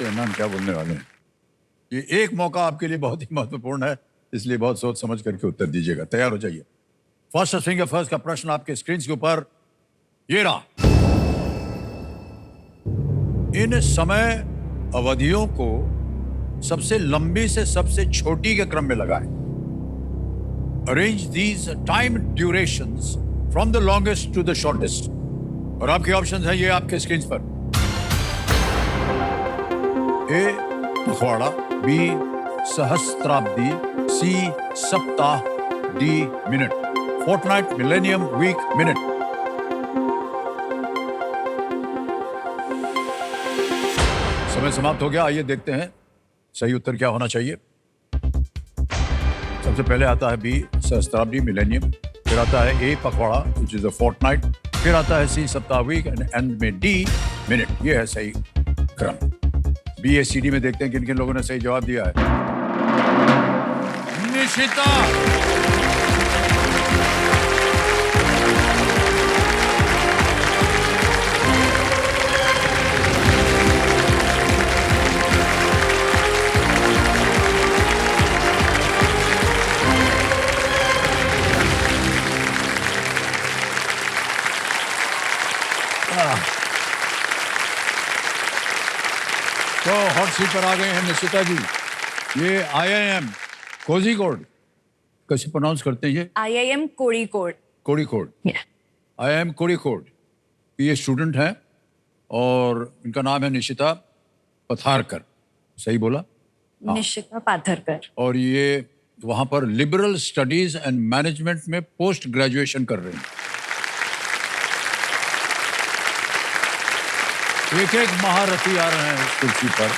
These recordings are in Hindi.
देखते हैं ना हम क्या बोलने वाले हैं। ये एक मौका आपके लिए बहुत ही महत्वपूर्ण है, इसलिए बहुत सोच समझ करके उत्तर दीजिएगा। तैयार हो जाइए। फर्स्ट फिंगर फर्स्ट का प्रश्न आपके स्क्रीन के ऊपर ये रहा। इन समय अवधियों को सबसे लंबी से सबसे छोटी के क्रम में लगाएं। Arrange these time durations from the longest to the shortest. और आपके ऑप्शंस हैं ये आपके स्क्रीन पर। ए पखवाड़ा, बी सहस्त्राब्दी, सी सप्ताह, D minute. Fortnight, millennium, week, minute. समय समाप्त हो गया। आइए देखते हैं सही उत्तर क्या होना चाहिए। सबसे पहले आता है बी सहस्त्राब्दी, मिलेनियम। फिर आता है ए पखवाड़ा विच इज अ फोर्टनाइट। फिर आता है सी सप्ताह, वीक, एंड में डी मिनट। ये है सही क्रम। बी ए सी डी में देखते हैं किन किन लोगों ने सही जवाब दिया है। निशिता, तो हॉट सीट पर आ गए हैं निशिता जी। ये IIM कोझिकोड कैसे प्रोनाउंस करते हैं? ये IIM कोड़ीकोड। कोड़ीकोड। IIM कोड़ीकोड। ये स्टूडेंट हैं और इनका नाम है निशिता पथारकर। सही बोला? निशिता पाथरकर। और ये वहां पर लिबरल स्टडीज एंड मैनेजमेंट में पोस्ट ग्रेजुएशन कर रहे हैं। एक एक महारथी आ रहे हैं इस कुर्सी पर।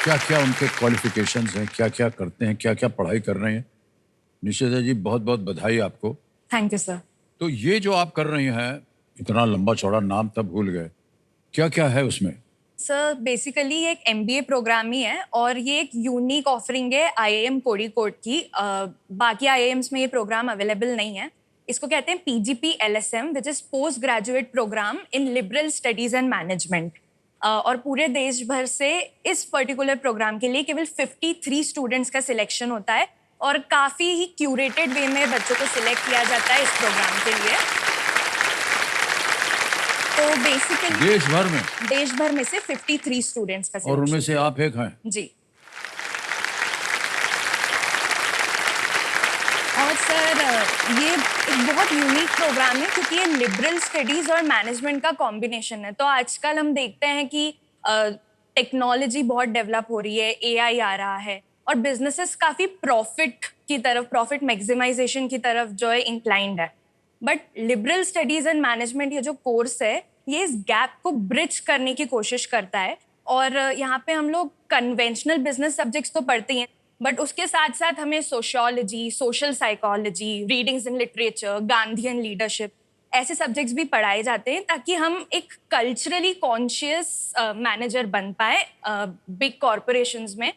क्या क्या उनके क्वालिफिकेशंस हैं, क्या क्या करते हैं, क्या क्या पढ़ाई कर रहे हैं। निशिता जी बहुत बहुत बधाई आपको। Thank you sir. तो ये जो आप कर रही हैं, इतना लंबा चौड़ा नाम तब भूल गए, क्या क्या है उसमें? सर बेसिकली एक MBA प्रोग्राम ही है और ये एक यूनिक ऑफरिंग है IIM कोड़ीकोड की। बाकी IIMs में ये प्रोग्राम अवेलेबल नहीं है। इसको कहते हैं PGP LSM which is post graduate programme in liberal studies and management. और पूरे देश भर से इस पर्टिकुलर प्रोग्राम के लिए केवल 53 स्टूडेंट्स का सिलेक्शन होता है और काफ़ी ही क्यूरेटेड वे में बच्चों को सिलेक्ट किया जाता है इस प्रोग्राम के लिए। तो बेसिकली देश भर में से 53 स्टूडेंट्स का और उनमें से आप एक हैं? जी। और सर ये एक बहुत यूनिक प्रोग्राम है क्योंकि ये लिबरल स्टडीज और मैनेजमेंट का कॉम्बिनेशन है। तो आजकल हम देखते हैं कि टेक्नोलॉजी बहुत डेवलप हो रही है, AI आ रहा है और बिजनेसेस काफ़ी प्रॉफिट की तरफ, प्रॉफिट मैक्सिमाइजेशन की तरफ जो है इंक्लाइंड है। But liberal studies and management ये जो कोर्स है ये इस गैप को ब्रिज करने की कोशिश करता है। और यहाँ पे हम लोग कन्वेंशनल बिजनेस सब्जेक्ट्स तो पढ़ते हैं बट उसके साथ साथ हमें sociology, social psychology, readings in literature, Gandhian leadership ऐसे सब्जेक्ट्स भी पढ़ाए जाते हैं ताकि हम एक कल्चरली कॉन्शियस मैनेजर बन पाए बिग कॉरपोरेशंस में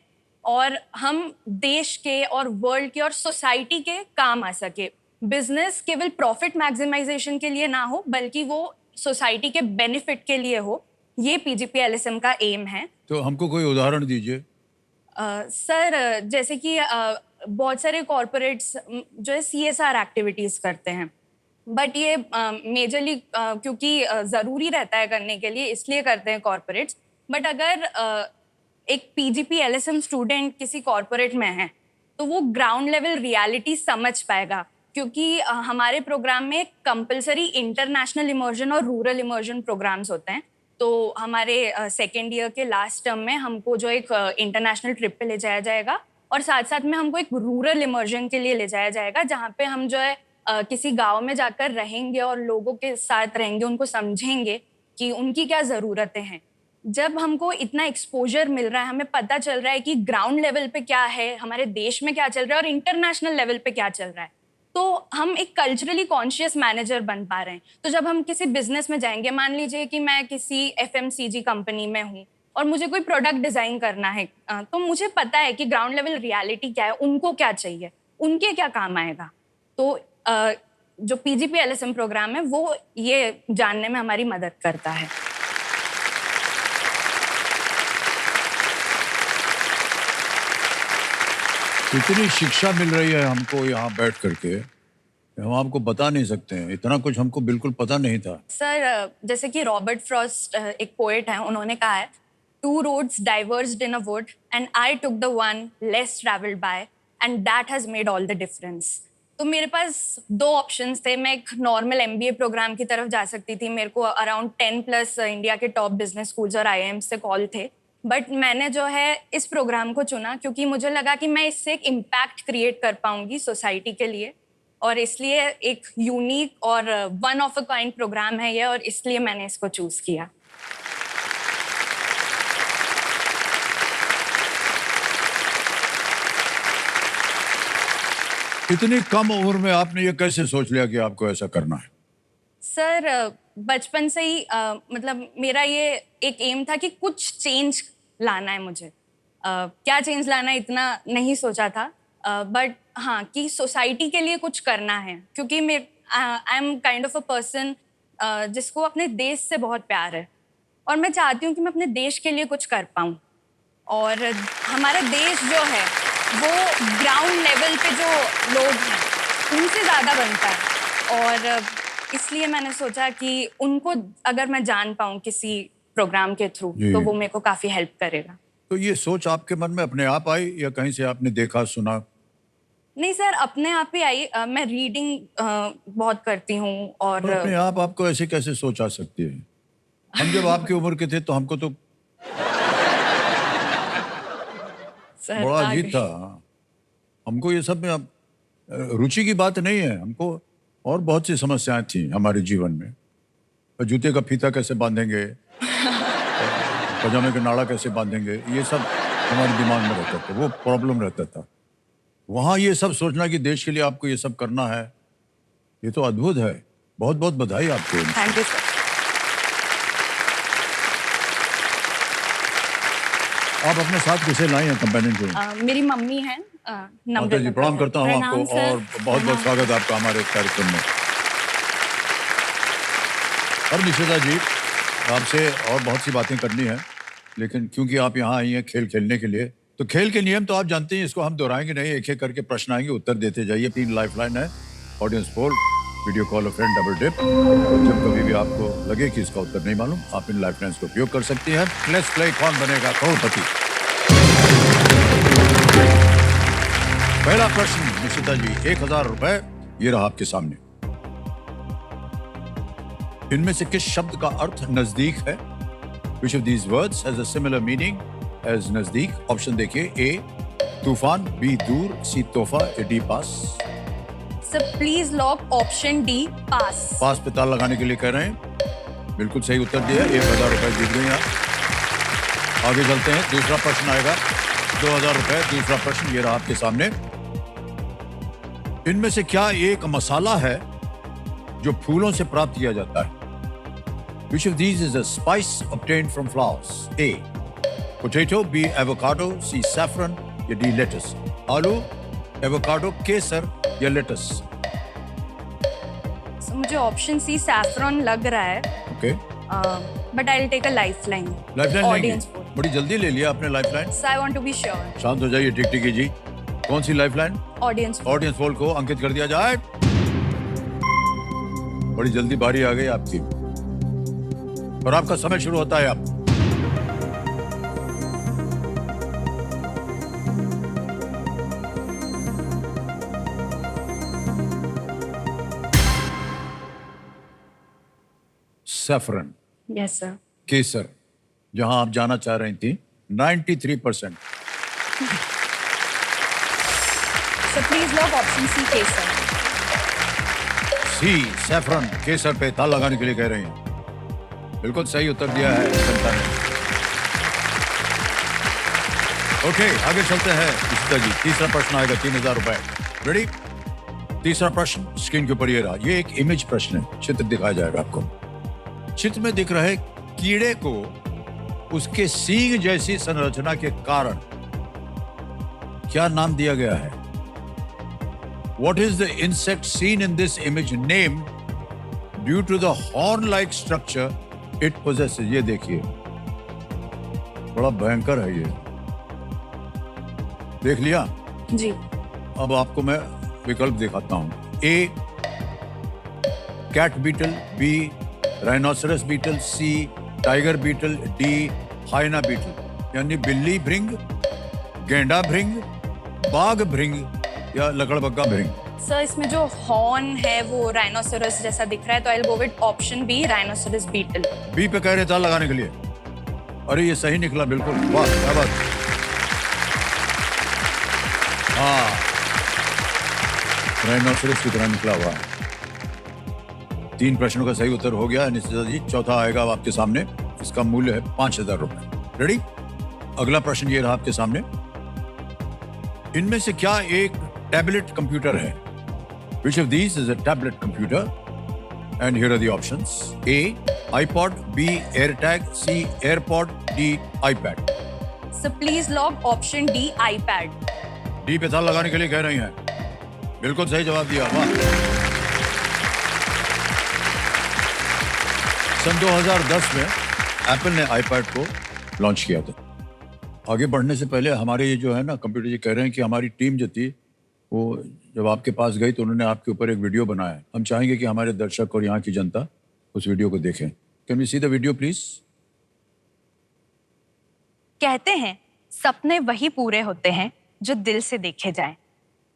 और हम देश के और वर्ल्ड के और सोसाइटी के काम आ सके। बिजनेस केवल प्रॉफिट मैक्सिमाइजेशन के लिए ना हो बल्कि वो सोसाइटी के बेनिफिट के लिए हो। ये PGP LSM का एम है। तो हमको कोई उदाहरण दीजिए। सर जैसे कि बहुत सारे कॉरपोरेट्स जो है CSR एक्टिविटीज करते हैं बट ये मेजरली क्योंकि ज़रूरी रहता है करने के लिए इसलिए करते हैं कॉरपोरेट्स। बट अगर एक PGP LSM स्टूडेंट किसी कॉरपोरेट में है तो वो ग्राउंड लेवल रियलिटी समझ पाएगा क्योंकि हमारे प्रोग्राम में कंपलसरी इंटरनेशनल इमर्जन और रूरल इमर्जन प्रोग्राम्स होते हैं। तो हमारे सेकेंड ईयर के लास्ट टर्म में हमको जो एक इंटरनेशनल ट्रिप पे ले जाया जाएगा और साथ साथ में हमको एक रूरल इमर्जन के लिए ले जाया जाएगा जहाँ पे हम जो है किसी गांव में जाकर रहेंगे और लोगों के साथ रहेंगे, उनको समझेंगे कि उनकी क्या ज़रूरतें हैं। जब हमको इतना एक्सपोजर मिल रहा है, हमें पता चल रहा है कि ग्राउंड लेवल पे क्या है, हमारे देश में क्या चल रहा है और इंटरनेशनल लेवल पे क्या चल रहा है, तो हम एक कल्चरली कॉन्शियस मैनेजर बन पा रहे हैं। तो जब हम किसी बिजनेस में जाएंगे, मान लीजिए कि मैं किसी FMCG कंपनी में हूँ और मुझे कोई प्रोडक्ट डिज़ाइन करना है, तो मुझे पता है कि ग्राउंड लेवल रियलिटी क्या है, उनको क्या चाहिए, उनके क्या काम आएगा। तो जो PGP LSM प्रोग्राम है वो ये जानने में हमारी मदद करता है। इतनी शिक्षा मिल रही है हमको यहाँ बैठ करके, हम आपको बता नहीं सकते हैं, इतना कुछ हमको बिल्कुल पता नहीं था। सर जैसे कि रॉबर्ट फ्रॉस्ट एक पोएट है, उन्होंने कहा है, two roads diverged in a wood and I took the one less travelled by and that has made all the difference. तो मेरे पास दो ऑप्शंस थे। मैं एक नॉर्मल MBA प्रोग्राम की तरफ जा सकती थी, मेरे को अराउंड 10+ इंडिया के टॉप बिजनेस स्कूल्स और IIM से कॉल थे, बट मैंने जो है इस प्रोग्राम को चुना क्योंकि मुझे लगा कि मैं इससे एक इम्पैक्ट क्रिएट कर पाऊंगी सोसाइटी के लिए, और इसलिए एक यूनिक और one of a kind programme है ये, और इसलिए मैंने इसको चूज किया। इतनी कम उम्र में आपने ये कैसे सोच लिया कि आपको ऐसा करना है? सर बचपन से ही मतलब मेरा ये एक एम था कि कुछ चेंज लाना है मुझे। क्या चेंज लाना है इतना नहीं सोचा था, बट हाँ कि सोसाइटी के लिए कुछ करना है, क्योंकि I am kind of a person जिसको अपने देश से बहुत प्यार है, और मैं चाहती हूँ कि मैं अपने देश के लिए कुछ कर पाऊँ। और हमारा देश जो है वो ग्राउंड लेवल पे जो लोग हैं उनसे ज़्यादा बनता है, और इसलिए मैंने सोचा कि उनको अगर मैं जान पाऊँ किसी प्रोग्राम के थ्रू तो वो मेरे को काफ़ी हेल्प करेगा। तो ये सोच आपके मन में अपने आप आई या कहीं से आपने देखा सुना? नहीं सर, अपने आप ही आई। मैं रीडिंग बहुत करती हूँ, और तो अपने आप आपको ऐसे कैसे सोच आ सकती है? हम जब आपकी उम्र के थे तो हमको तो सर बड़ा अजीब था। हमको ये सब में अब रुचि की बात नहीं है, हमको और बहुत सी समस्याएं थी हमारे जीवन में। जूते का फीता कैसे बांधेंगे, पजामे का नाड़ा कैसे बांधेंगे, ये सब हमारे दिमाग में रहता था, वो प्रॉब्लम रहता था। वहाँ ये सब सोचना कि देश के लिए आपको ये सब करना है, ये तो अद्भुत है। बहुत बहुत बधाई आपको। Thank you sir. आप अपने साथ किसे लाई हैं कंपेनियन को? मेरी मम्मी है माता जी, प्रणाम करता हूँ आपको, और बहुत बहुत स्वागत है आपका हमारे कार्यक्रम में। और निशिता जी, आपसे और बहुत सी बातें करनी है, लेकिन क्योंकि आप यहाँ आई हैं खेल खेलने के लिए, तो खेल के नियम तो आप जानते हैं, इसको हम दोहराएंगे नहीं। एक एक करके प्रश्न आएंगे, उत्तर देते जाइए। 3 लाइफलाइन है, audience poll, video call a friend, double dip. जब कभी भी आपको लगे कि इसका उत्तर नहीं मालूम, आप इन लाइफलाइंस का उपयोग कर सकती हैं। लेट्स प्ले कौन बनेगा करोड़पति। पहला प्रश्न निशिता जी, 1000 रुपए ये रहा आपके सामने। इनमें से किस शब्द का अर्थ नजदीक है? Which of these words has a similar meaning as नजदीक? ऑप्शन देखिए, A तूफान, B दूर, C तोहफा, D pass. Sir please lock option D पास। पास पे ताला लगाने के लिए कह रहे हैं। बिल्कुल सही उत्तर दिया, 1000 रुपए जीत गए आप। आगे चलते हैं, दूसरा प्रश्न आएगा, 2000 रुपए। दूसरा प्रश्न ये रहा आपके सामने। इनमें से क्या एक मसाला है जो फूलों से प्राप्त किया जाता है? Which of these is a spice obtained from flowers? A potato, B avocado, C saffron, या D lettuce? आलू, एवोकाडो, केसर या लेटस? सर मुझे ऑप्शन C सैफरन लग रहा है। Okay, but I will take a lifeline. Lifeline audience लेंगे? बड़ी जल्दी ले लिया आपने lifeline. So I want to be sure. शांत हो जाइए टिकटिकी जी। कौन सी लाइफलाइन? ऑडियंस। ऑडियंस पोल को अंकित कर दिया जाए। बड़ी जल्दी बारी आ गई आपकी, और आपका समय शुरू होता है अब। Saffron, yes sir. केसर, जहां आप जाना चाह रही थी, 93%। Sir please lock option C केसर। सी सैफरन, केसर पे ताला लगाने के लिए कह रही हैं। बिल्कुल सही उत्तर दिया है जनता ने। ओके, आगे चलते हैं निशिता जी। तीसरा प्रश्न आएगा, 3000 रुपए। रेडी? तीसरा प्रश्न स्क्रीन के ऊपर ये रहा। ये एक इमेज प्रश्न है, चित्र दिखाया जाएगा आपको। चित्र में दिख रहे कीड़े को उसके सींग जैसी संरचना के कारण क्या नाम दिया गया है? What is the insect seen in this image named due to the horn-like structure it possesses? ये देखिए, बड़ा भयंकर है ये। देख लिया? जी। अब आपको मैं विकल्प दिखाता हूं। A cat beetle, B rhinoceros beetle, C tiger beetle, D hyena beetle. यानी बिल्ली भृंग, गेंडा भृंग, बाघ भृंग या लकड़बग्गा भृंग। सर इसमें जो हॉर्न है वो राइनोसोरस जैसा दिख रहा है, तो I will go with option B, rhinoceros beetle. B पे कह रहे ताल लगाने के लिए। अरे ये सही निकला बिल्कुल, वाह क्या बात। हाँ, राइनोसरस की तरह निकला हुआ है। 3 प्रश्नों का सही उत्तर हो गया निश्चित जी। चौथा आएगा अब आपके सामने, इसका मूल्य है 5,000 रुपए। रेडी? अगला प्रश्न ये रहा आपके सामने। इनमें से क्या एक टैबलेट कंप्यूटर है? Which of these is a tablet computer? And here are the options. A. iPod, B. AirTag, C. AirPod, D. iPad. So please log option D, iPad. D पे ताल लगाने के लिए कह रही हैं। बिल्कुल सही जवाब दिया, वाह। सन 2010 में एप्पल ने iPad को लॉन्च किया था। आगे बढ़ने से पहले हमारे ये जो है ना कंप्यूटर जी कह रहे हैं कि हमारी टीम जो थी वो जब आपके पास गई तो उन्होंने आपके ऊपर एक वीडियो बनाया है। हम चाहेंगे कि हमारे दर्शक और यहाँ की जनता उस वीडियो को देखें। Can we see the video please? कहते हैं सपने वही पूरे होते हैं जो दिल से देखे जाएं।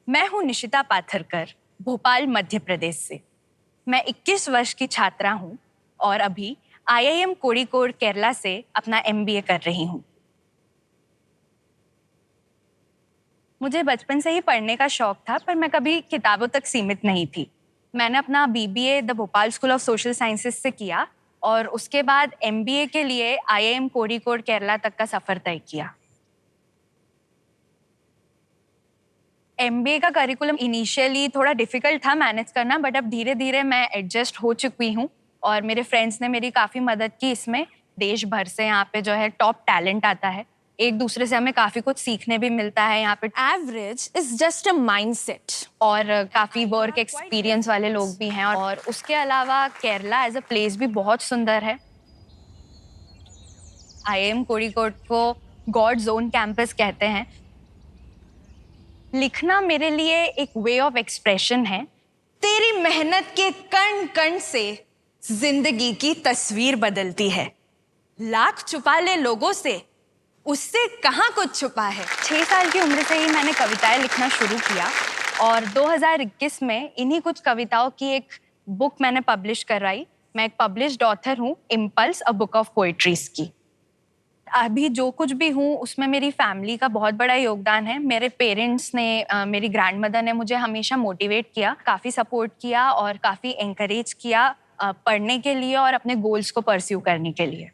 मैं हूं निशिता पाथरकर, भोपाल मध्य प्रदेश से। मैं 21 वर्ष की छात्रा हूं और अभी IIM कोड़ीकोड केरला से अपना MBA कर रही हूं। मुझे बचपन से ही पढ़ने का शौक था, पर मैं कभी किताबों तक सीमित नहीं थी। मैंने अपना BBA the Bhopal school of social sciences से किया और उसके बाद MBA के लिए IIM कोड़ीकोड केरला तक का सफर तय किया। MBA का करिकुलम इनिशियली थोड़ा डिफिकल्ट था मैनेज करना, बट अब धीरे धीरे मैं एडजस्ट हो चुकी हूँ और मेरे फ्रेंड्स ने मेरी काफ़ी मदद की इसमें। देश भर से यहाँ पे जो है टॉप टैलेंट आता है, एक दूसरे से हमें काफ़ी कुछ सीखने भी मिलता है। यहाँ पे average is just a mindset और काफ़ी वर्क एक्सपीरियंस वाले लोग भी हैं और उसके अलावा केरला एज अ प्लेस भी बहुत सुंदर है। IIM कोड़ीकोड को गॉड जोन कैंपस कहते हैं। लिखना मेरे लिए एक वे ऑफ एक्सप्रेशन है। तेरी मेहनत के कण कण से जिंदगी की तस्वीर बदलती है। लाख छुपा ले लोगों से, उससे कहाँ कुछ छुपा है। 6 साल की उम्र से ही मैंने कविताएं लिखना शुरू किया और 2021 में इन्हीं कुछ कविताओं की एक बुक मैंने पब्लिश करवाई। मैं एक पब्लिश्ड ऑथर हूँ, impulse a book of poetries की। अभी जो कुछ भी हूँ उसमें मेरी फैमिली का बहुत बड़ा योगदान है। मेरे पेरेंट्स ने, मेरी ग्रैंडमदर ने मुझे हमेशा मोटिवेट किया, काफ़ी सपोर्ट किया और काफ़ी एनकरेज किया पढ़ने के लिए और अपने गोल्स को परस्यू करने के लिए।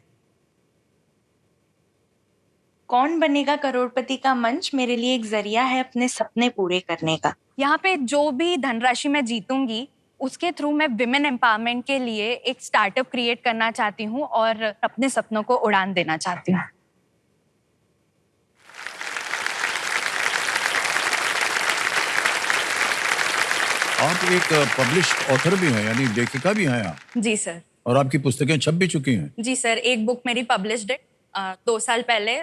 कौन बनेगा करोड़पति का मंच मेरे लिए एक जरिया है अपने सपने पूरे करने का। यहाँ पे जो भी धनराशि मैं जीतूंगी उसके थ्रू मैं विमेन एम्पावरमेंट के लिए एक स्टार्टअप क्रिएट करना चाहती हूँ और अपने सपनों को उड़ान देना चाहती हूँ। आप एक पब्लिश्ड ऑथर भी हैं, यानी लेखिका भी हैं आप। जी सर। और आपकी पुस्तकें छप भी चुकी हैं। जी सर, एक बुक मेरी पब्लिश्ड है। 2 साल पहले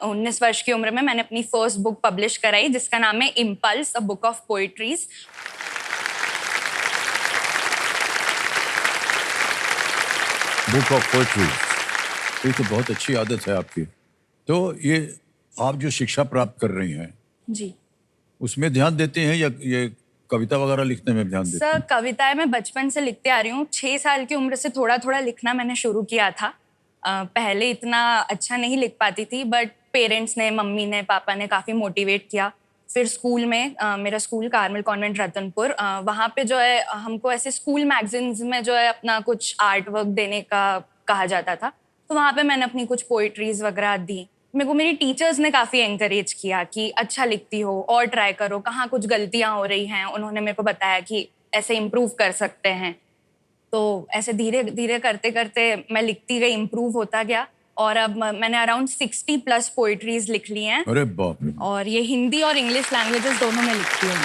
19 वर्ष की उम्र में मैंने अपनी फर्स्ट बुक पब्लिश कराई जिसका नाम है impulse a book of poetries. Book of poetries, ये तो बहुत अच्छी आदत है आपकी। तो ये आप जो शिक्षा प्राप्त कर रही हैं जी, उसमें ध्यान देते हैं या ये कविता वगैरह लिखने में ध्यान देते हैं? सर कविताएं मैं बचपन से लिखते आ रही हूँ। 6 साल की उम्र से थोड़ा थोड़ा लिखना मैंने शुरू किया था। पहले इतना अच्छा नहीं लिख पाती थी, बट पेरेंट्स ने, मम्मी ने, पापा ने काफ़ी मोटिवेट किया। फिर स्कूल में, मेरा स्कूल कार्मल कॉन्वेंट रतनपुर, वहाँ पे जो है हमको ऐसे स्कूल मैगजीन्स में जो है अपना कुछ आर्ट वर्क देने का कहा जाता था, तो वहाँ पे मैंने अपनी कुछ पोइट्रीज वगैरह दी। मेरे को मेरी टीचर्स ने काफ़ी एनकरेज किया कि अच्छा लिखती हो और ट्राई करो, कहाँ कुछ गलतियाँ हो रही हैं। उन्होंने मेरे को बताया कि ऐसे इम्प्रूव कर सकते हैं। तो ऐसे धीरे धीरे करते करते मैं लिखती गई, इम्प्रूव होता गया और अब मैंने अराउंड 60+ पोइट्रीज लिख ली हैं। अरे बाप रे। और ये हिंदी और इंग्लिश लैंग्वेजेस दोनों में लिखती हूँ।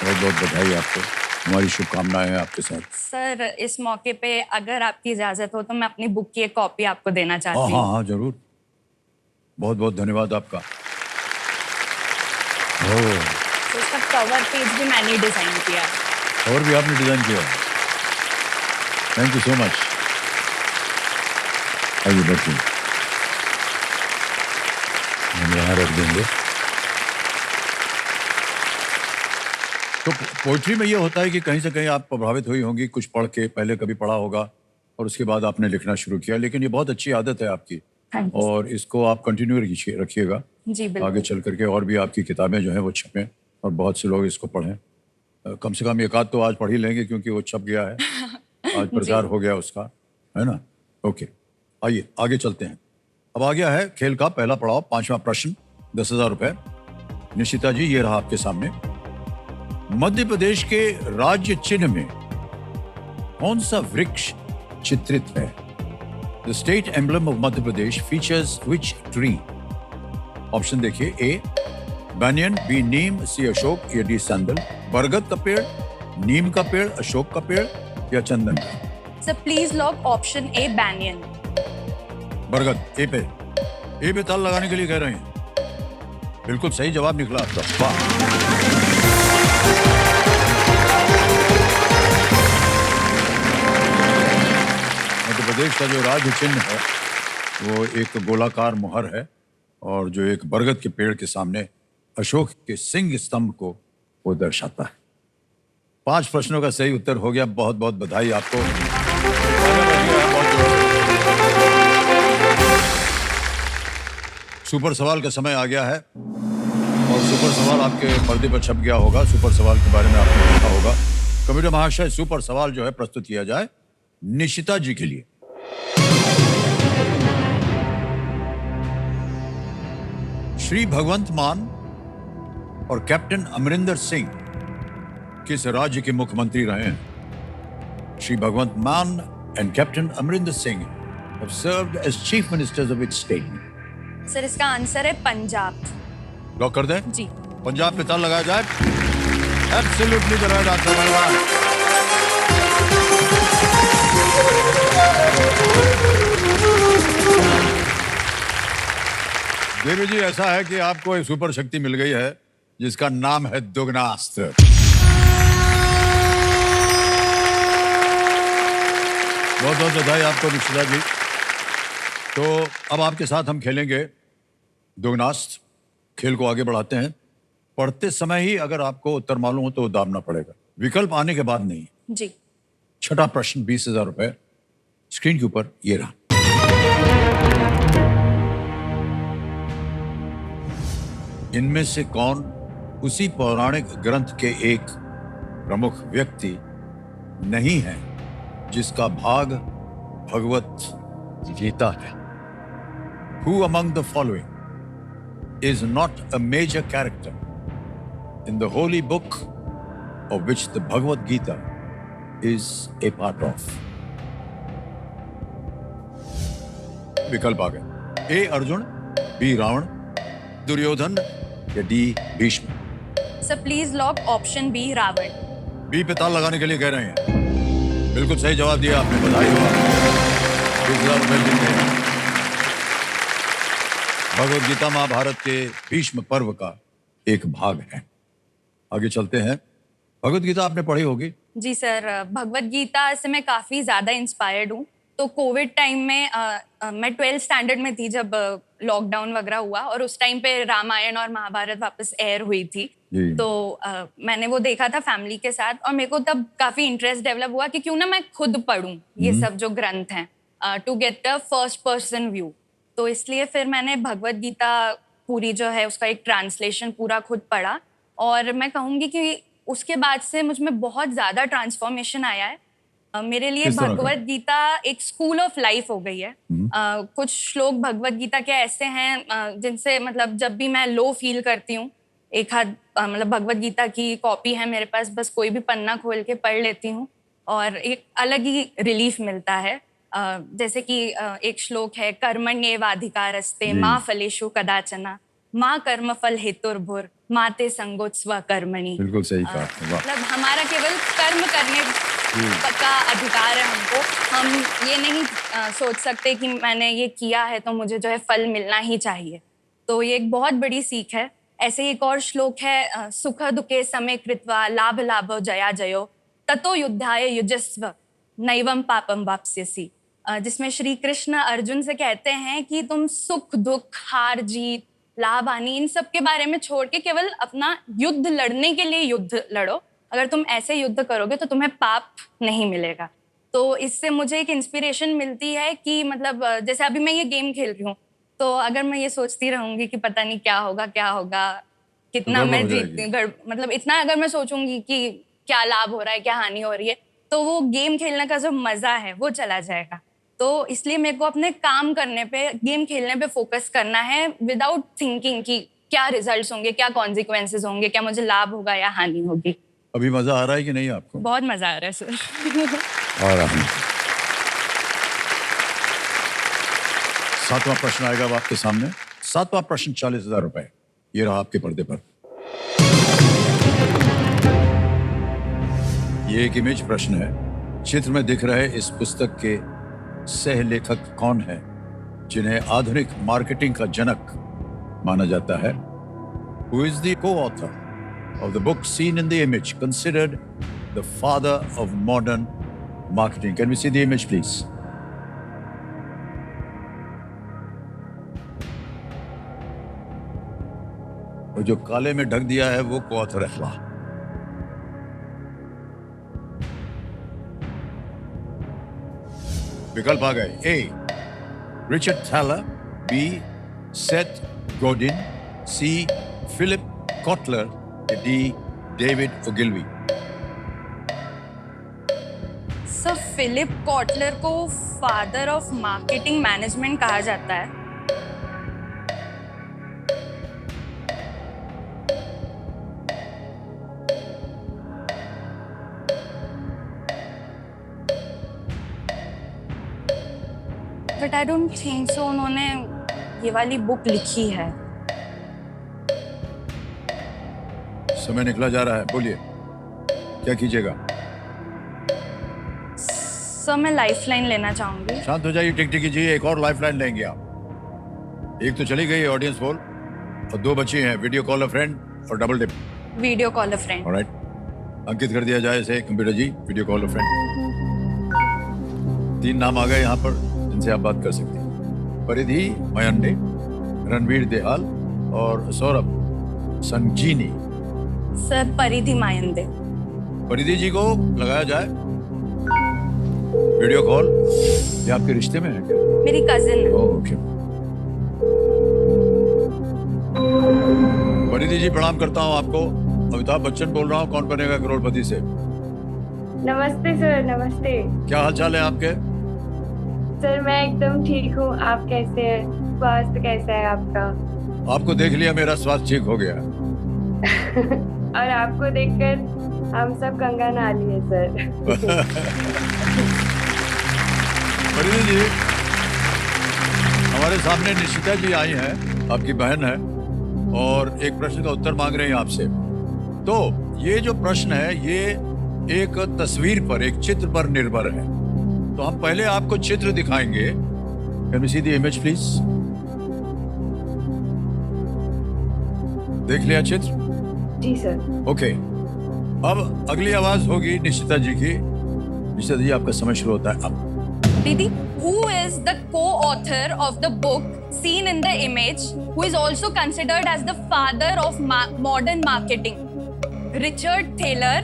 बहुत बहुत बधाई आपको, हमारी शुभकामनाएं हैं आपके साथ। सर इस मौके पे अगर आपकी इजाजत हो तो मैं अपनी बुक की एक कॉपी आपको देना चाहती हूँ। हाँ हाँ हाँ, जरूर। बहुत बहुत धन्यवाद आपका। ओह, तो उसका कवर पेज भी मैंने डिजाइन किया है। और भी आपने डिजाइन किया। Thank you so much. आइए बैठिए, हम यहाँ रख देंगे। तो पोइट्री में ये होता है कि कहीं से कहीं आप प्रभावित हुई होंगी, कुछ पढ़ के, पहले कभी पढ़ा होगा और उसके बाद आपने लिखना शुरू किया, लेकिन ये बहुत अच्छी आदत है आपकी थैंक यू। और इसको आप कंटिन्यू रखिएगा। जी आगे बिल्कुल। चल करके और भी आपकी किताबें जो हैं वो छपें और बहुत से लोग इसको पढ़ें। कम से कम एक आध तो आज पढ़ ही लेंगे क्योंकि वो छप गया है, आज प्रचार हो गया उसका, है ना। ओके, आइए आगे चलते हैं। अब आ गया है खेल का पहला पड़ाव, 5वां प्रश्न, 10,000 रुपए। निशिता जी, ये रहा आपके सामने। मध्य प्रदेश के राज्य चिन्ह में कौन सा वृक्ष चित्रित है? The state emblem of Madhya Pradesh features which tree? Option देखिए, ए बैनियन, बी नीम, सी अशोक या डी सैंडल। बरगद का पेड़, नीम का पेड़, अशोक का पेड़ या चंदन का? Sir please lock option A banyan. बरगद, ए पे ताल लगाने के लिए कह रहे हैं। बिल्कुल सही जवाब निकला आपका, वाह। मध्य प्रदेश का जो राज्य चिन्ह है वो एक गोलाकार मुहर है और जो एक बरगद के पेड़ के सामने अशोक के सिंह स्तंभ को वो दर्शाता है। 5 प्रश्नों का सही उत्तर हो गया, बहुत बहुत बधाई आपको। सुपर सवाल का समय आ गया है और सुपर सवाल आपके पर्दे पर छप गया होगा। सुपर सवाल के बारे में आपने देखा होगा। कमेटी महाशय, सुपर सवाल जो है प्रस्तुत किया जाए निशिता जी के लिए। श्री भगवंत मान और कैप्टन अमरिंदर सिंह किस राज्य के मुख्यमंत्री रहे हैं? श्री भगवंत मान and captain Amarinder Singh have served as chief ministers of which state? Sir इसका आंसर है पंजाब। लॉक कर दें? जी। पंजाब पे ताल लगाया जाए। एब्सोल्युटली द राइट आंसर मेहरबान। देवी जी, ऐसा है कि आपको एक सुपर शक्ति मिल गई है जिसका नाम है दुगनास्त्र। बहुत बहुत बधाई आपको निशिता जी। तो अब आपके साथ हम खेलेंगे दुगनास्त्र। खेल को आगे बढ़ाते हैं। पढ़ते समय ही अगर आपको उत्तर मालूम हो तो दाबना पड़ेगा, विकल्प आने के बाद नहीं। जी। छठा प्रश्न, 20,000 रुपए स्क्रीन के ऊपर ये रहा। इनमें से कौन उसी पौराणिक ग्रंथ के एक प्रमुख व्यक्ति नहीं है जिसका भाग भगवत गीता है? Who among the following is not a major character in the holy book of which the Bhagavad Gita is a part of? विकल्प आ गए। ए अर्जुन, बी रावण, दुर्योधन या D Bhishma? Sir please lock option B Ravan. B पे ताल लगाने के लिए कह रहे हैं। बिल्कुल सही जवाब दिया आपने, बधाई हो आपको। 20,000 रुपए जीत गए। भगवद गीता महाभारत के भीष्म पर्व का एक भाग है। आगे चलते हैं। भगवद गीता आपने पढ़ी होगी। जी सर, भगवत गीता से मैं काफी ज्यादा इंस्पायर्ड हूँ। तो कोविड टाइम में मैं 12th स्टैंडर्ड में थी जब लॉकडाउन वगैरह हुआ और उस टाइम पे रामायण और महाभारत वापस एयर हुई थी। तो मैंने वो देखा था फैमिली के साथ और मेरे को तब काफी इंटरेस्ट डेवलप हुआ कि क्यों ना मैं खुद पढूं ये सब जो ग्रंथ हैं, to get a first person view. तो इसलिए फिर मैंने भगवत गीता पूरी जो है उसका एक ट्रांसलेशन पूरा खुद पढ़ा और मैं कहूँगी कि उसके बाद से मुझ में बहुत ज्यादा ट्रांसफॉर्मेशन आया है। मेरे लिए भगवत गीता एक स्कूल ऑफ लाइफ हो गई है। कुछ श्लोक भगवत गीता के ऐसे हैं जिनसे मतलब जब भी मैं लो फील करती हूँ, एक हाथ मतलब भगवत गीता की कॉपी है मेरे पास, बस कोई भी पन्ना खोल के पढ़ लेती हूँ और एक अलग ही रिलीफ मिलता है। जैसे कि एक श्लोक है, कर्मण्येवाधिकारस्ते मा फलेषु कदाचन माँ कर्म फल हेतुर्भुर माते संगोत्स्व कर्मणि। बिल्कुल सही कहा। मतलब हमारा केवल कर्म करने का अधिकार है हमको। हम ये नहीं सोच सकते कि मैंने ये किया है तो मुझे जो है फल मिलना ही चाहिए। तो ये एक बहुत बड़ी सीख है ऐसे ही एक और श्लोक है, सुख दुखे समे कृत्वा लाभ लाभो जया जयो ततो युद्धाय युजस्व नैवम पापम वाप्स्यसि, जिसमें श्री कृष्ण अर्जुन से कहते हैं कि तुम सुख दुख हार जीत लाभ हानि इन सब के बारे में छोड़ के केवल अपना युद्ध लड़ने के लिए युद्ध लड़ो। अगर तुम ऐसे युद्ध करोगे तो तुम्हें पाप नहीं मिलेगा। तो इससे मुझे एक इंस्पिरेशन मिलती है कि मतलब जैसे अभी मैं ये गेम खेल रही हूँ, तो अगर मैं ये सोचती रहूंगी कि पता नहीं क्या होगा कितना गड़बड़ मैं हो जीतती मतलब इतना अगर मैं सोचूंगी कि क्या लाभ हो रहा है क्या हानि हो रही है, तो वो गेम खेलने का जो मजा है वो चला जाएगा। तो इसलिए मेरे को अपने काम करने पे गेम खेलने पे फोकस करना है विदाउट थिंकिंग कि क्या रिजल्ट्स होंगे क्या कॉन्सिक्वेंसेज होंगे, क्या मुझे लाभ होगा या हानि होगी। अभी मजा आ रहा है कि नहीं आपको? बहुत मजा आ रहा है सर। आ रहा है। 7वां प्रश्न आएगा अब आपके सामने। 7वां प्रश्न 40,000 रुपए, ये रहा आपके पर्दे पर। ये एक इमेज प्रश्न है। चित्र में दिख रहे इस पुस्तक के सह लेखक कौन है जिन्हें आधुनिक मार्केटिंग का जनक माना जाता है? Who is the co-author of the book seen in the image, considered the father of modern marketing? Can we see the image, please? और जो काले में ढक दिया है वो co-author है। विकल्प आ गए। A Richard Thaler, B Seth Godin, C Philip Kotler, D David Ogilvy. Sir Philip Kotler को फादर ऑफ मार्केटिंग मैनेजमेंट कहा जाता है। But I don't think so उन्होंने ये वाली बुक लिखी है। समय निकला जा रहा है, बोलिए क्या कीजिएगा? सर मैं लाइफलाइन लेना चाहूंगी। शांत हो जाइए, टिकटिकी जी, एक और लाइफलाइन लेंगे आप। एक तो चली गई ऑडियंस पोल और 2 बची हैं, वीडियो कॉल अ फ्रेंड और double dip. Video call a friend. Alright, अंकित कर दिया जाए इसे computer ji, video call a friend. 3 नाम आ गए यहाँ पर जिनसे आप बात कर सकते हैं। परिधि मयंडे, रणवीर देहाल और सौरभ संजीनी। सर परिधि मायंदे। परिधि जी को लगाया जाए वीडियो कॉल। ये आपके रिश्ते में है क्या? मेरी कजिन है। ओके। परिधि जी प्रणाम करता हूँ आपको। अमिताभ बच्चन बोल रहा हूँ कौन बनेगा करोड़पति से। नमस्ते सर। नमस्ते क्या हाल चाल है आपके? सर, मैं एकदम ठीक हूँ। आप कैसे हैं? स्वास्थ्य कैसा है आपका? आपको देख लिया मेरा स्वास्थ्य ठीक हो गया। और आपको देखकर हम सब गंगा नहा लिए सर। परिधि जी, हमारे सामने निशिता जी आई हैं, आपकी बहन है, और एक प्रश्न का उत्तर मांग रहे हैं आपसे। तो ये जो प्रश्न है ये एक तस्वीर पर, एक चित्र पर निर्भर है। तो हम पहले आपको चित्र दिखाएंगे। Can we see the image please? देख लिया चित्र? जी सर। ओके। अब अगली आवाज होगी निशिता जी की। निशिता जी, आपका समय शुरू होता है अब। Didi, who is the co-author of the book seen in the image, who is also considered as the father of modern marketing? Richard Thaler,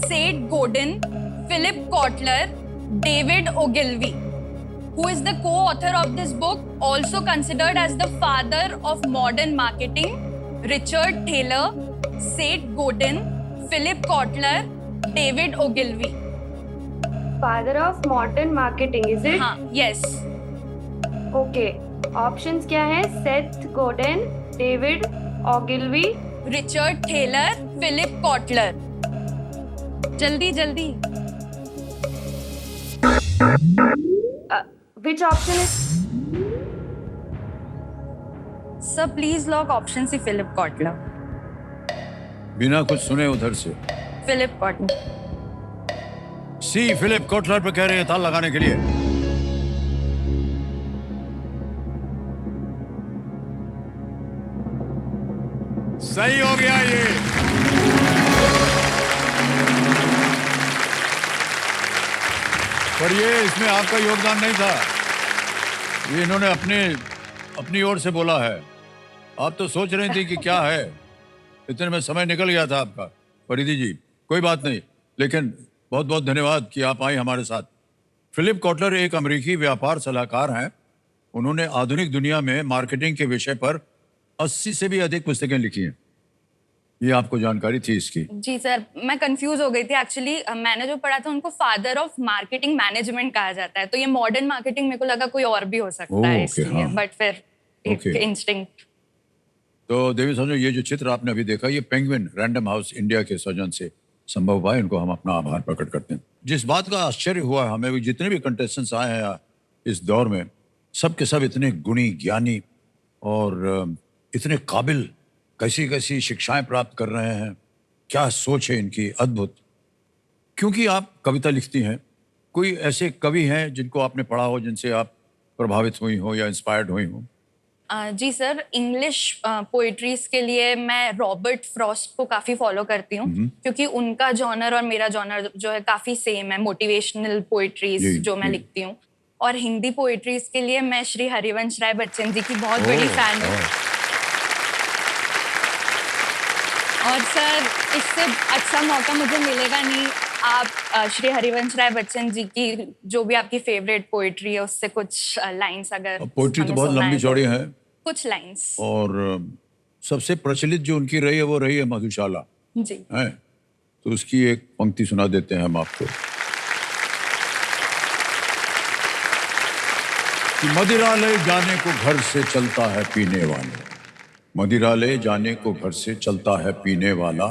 Seth Godin, Philip Kotler, David Ogilvy. Who is the co-author of this book, also considered as the father of modern marketing? Richard Thaler, Seth Godin, Philip Kotler, David Ogilvy. Father of modern marketing, is it? हाँ, yes. ओके, ऑप्शंस क्या है? Seth Godin, David Ogilvy, Richard Thaler, Philip Kotler. जल्दी जल्दी। Which option is? Sir please lock option C Philip Kotler. बिना कुछ सुने उधर से Philip Kotler. C Philip Kotler पे कह रहे हैं ताल लगाने के लिए। सही हो गया ये। पर ये इसमें आपका योगदान नहीं था, ये इन्होंने अपनी ओर से बोला है। आप तो सोच रही थी कि क्या है, इतने में समय निकल गया था आपका। परिधि जी, कोई बात नहीं, लेकिन बहुत बहुत धन्यवाद कि आप आई हमारे साथ। फिलिप कॉटलर एक अमेरिकी व्यापार सलाहकार हैं। उन्होंने आधुनिक दुनिया में मार्केटिंग के विषय पर 80 से भी अधिक पुस्तकें लिखी हैं। ये आपको जानकारी थी इसकी? जी सर, मैं कंफ्यूज हो गई थी एक्चुअली। मैंने जो पढ़ा था उनको फादर ऑफ मार्केटिंग मैनेजमेंट कहा जाता है, तो ये मॉडर्न मार्केटिंग मेरे को लगा कोई और भी हो सकता है ओके, इसलिए, हाँ। बट फिर एक ओके। इंस्टिंक्ट। तो देवी समझो, ये जो चित्र आपने अभी देखा, ये पेंगुइन रैंडम हाउस इंडिया के सौजन से संभव हुआ है। इनको हम अपना आभार प्रकट करते हैं। जिस बात का आश्चर्य हुआ हमें, भी जितने भी कंटेस्टेंट्स आए हैं इस दौर में, सब के सब इतने गुणी, ज्ञानी और इतने काबिल, कैसी कैसी शिक्षाएं प्राप्त कर रहे हैं। क्या सोच है इनकी, अद्भुत। क्योंकि आप कविता लिखती हैं, कोई ऐसे कवि हैं जिनको आपने पढ़ा हो, जिनसे आप प्रभावित हुई हो या इंस्पायर्ड हुई हो? जी सर, इंग्लिश पोइट्रीज के लिए मैं रॉबर्ट फ्रॉस्ट को काफी फॉलो करती हूँ, क्योंकि उनका जॉनर और मेरा जॉनर जो है काफी सेम है, मोटिवेशनल पोइट्रीज जी, जो मैं जी। लिखती हूँ। और हिंदी पोइट्रीज के लिए मैं श्री हरिवंश राय बच्चन जी की बहुत बड़ी फैन हूँ। और सर, इससे अच्छा मौका मुझे मिलेगा नहीं। आप श्री हरिवंश राय बच्चन जी की जो भी आपकी फेवरेट पोइट्री है उससे कुछ लाइंस अगर पोइट्री तो हमें बहुत सुनाएं लंबी चौड़ी है, कुछ लाइंस। और सबसे प्रचलित जो उनकी रही है वो रही है मधुशाला, जी है। तो उसकी एक पंक्ति सुना देते हैं हम आपको कि मदिरालय जाने को घर से चलता है पीने वाला, मदिरालय जाने को घर से चलता है पीने वाला,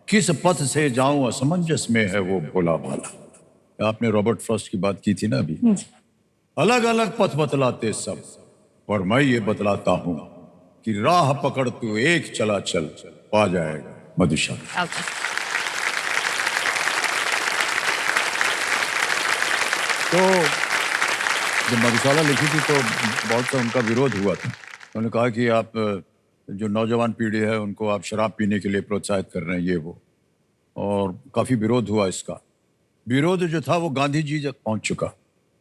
किस पथ से जाऊं असमंजस में है वो भोला भाला। आपने रॉबर्ट फ्रॉस्ट की बात की थी ना अभी। अलग अलग पथ बतलाते सब, और मैं ये बतलाता हूं कि राह पकड़ तू एक चला चल, पा जाएगा मधुशाला। ओके। तो जब मधुशाला लिखी थी तो बहुत सा उनका विरोध हुआ था। उन्होंने कहा कि आप जो नौजवान पीढ़ी है उनको आप शराब पीने के लिए प्रोत्साहित कर रहे हैं, ये वो, और काफ़ी विरोध हुआ इसका। विरोध जो था वो गांधी जी तक पहुंच चुका,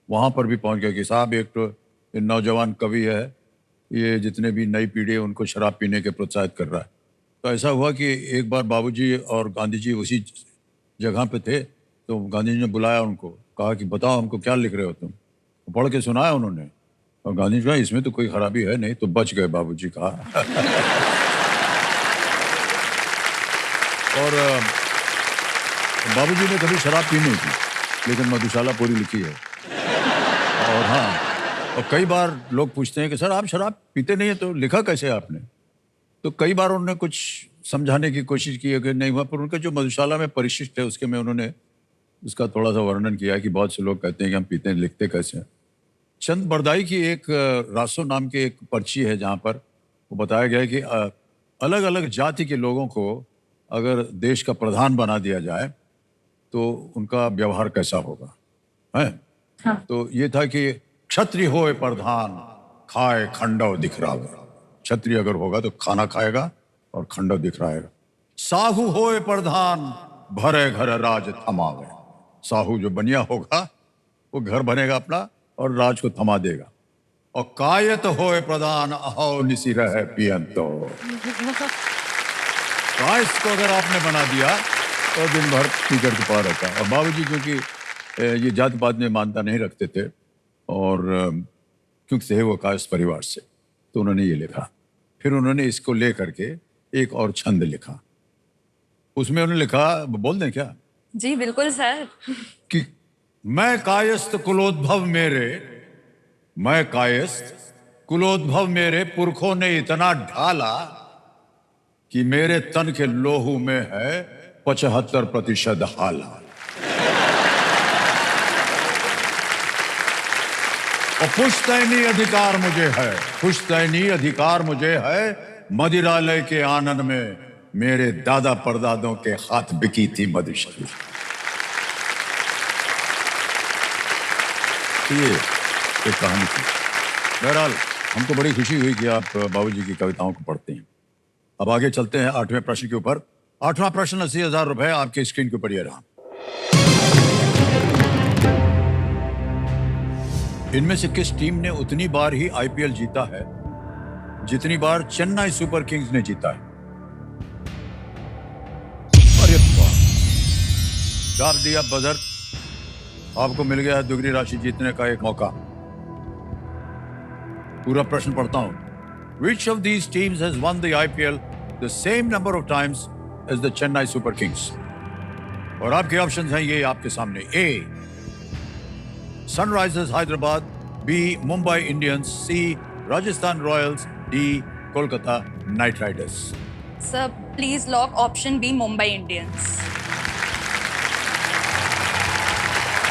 वहाँ पर भी पहुंच गया कि साहब एक तो ये नौजवान कवि है, ये जितने भी नई पीढ़ी है उनको शराब पीने के प्रोत्साहित कर रहा है। तो ऐसा हुआ कि एक बार बाबूजी और गांधी जी उसी जगह पे थे, तो गांधी जी ने बुलाया उनको, कहा कि बताओ हमको क्या लिख रहे हो तुम। तो पढ़ के सुनाया उन्होंने, और गांधी जी कहा इसमें तो कोई खराबी है नहीं, तो बच गए बाबूजी कहा। और बाबूजी ने कभी शराब पी नहीं थी, लेकिन मधुशाला पूरी लिखी है। और हाँ, और कई बार लोग पूछते हैं कि सर आप शराब पीते नहीं है तो लिखा कैसे आपने। तो कई बार उन्होंने कुछ समझाने की कोशिश की, अगर नहीं हुआ, पर उनका जो मधुशाला में परिशिष्ट है उसके में उन्होंने उसका थोड़ा सा वर्णन किया कि बहुत से लोग कहते हैं कि हम पीते हैं, लिखते कैसे हैं। चंद बरदाई की एक रासो नाम की एक पर्ची है जहाँ पर वो बताया गया है कि अलग अलग जाति के लोगों को अगर देश का प्रधान बना दिया जाए तो उनका व्यवहार कैसा होगा, है। हाँ। तो ये था कि क्षत्रिय होए प्रधान, खाए खंडव दिखरावे। क्षत्रिय अगर होगा तो खाना खाएगा और खंडव दिखराएगा। साहू होए प्रधान, भरे घर राज थमावे। साहू जो बनिया होगा वो घर बनेगा अपना और राज को थमा देगा। और कायत होए प्रधान, अहो निसी रहे पियंतो। कायस को अगर आपने बना दिया तो दिन भर पी करके पा रहता। और बाबूजी क्योंकि ये जाति पात में मानता नहीं रखते थे, और क्योंकि थे वो कायस परिवार से, तो उन्होंने ये लिखा। फिर उन्होंने इसको ले करके एक और छंद लिखा। उसमें उन्होंने लिखा, बोल दें क्या? जी बिल्कुल सर। कि मैं कायस्थ कुलोद्भव मेरे, मैं कायस्थ कुलोद्भव मेरे, पुरखों ने इतना ढाला कि मेरे तन के लोहू में है 75% हाला। और पुश्तैनी अधिकार मुझे है, पुश्तैनी अधिकार मुझे है, मदिरालय के आनंद में मेरे दादा परदादों के हाथ बिकी थी मधुशाला। ये एक कहानी थी। बहरहाल हमको बड़ी खुशी हुई कि आप बाबूजी की कविताओं को पढ़ते हैं। अब आगे चलते हैं 8वें प्रश्न के ऊपर। 8वां प्रश्न 80,000 रुपए आपके स्क्रीन के ऊपर ये रहा। इनमें से किस टीम ने उतनी बार ही आईपीएल जीता है जितनी बार चेन्नई सुपर किंग्स ने जीता है? अरे वाह, डाल दिया बजर। आपको मिल गया है दुगनी राशि जीतने का एक मौका। पूरा प्रश्न पढ़ता हूं। Which of these teams has won the IPL the same number of times as the Chennai Super Kings? और आपके ऑप्शंस हैं ये आपके सामने। A. Sunrisers Hyderabad, B. Mumbai Indians, C. Rajasthan Royals, D. Kolkata Knight Riders. Sir please lock option B Mumbai Indians.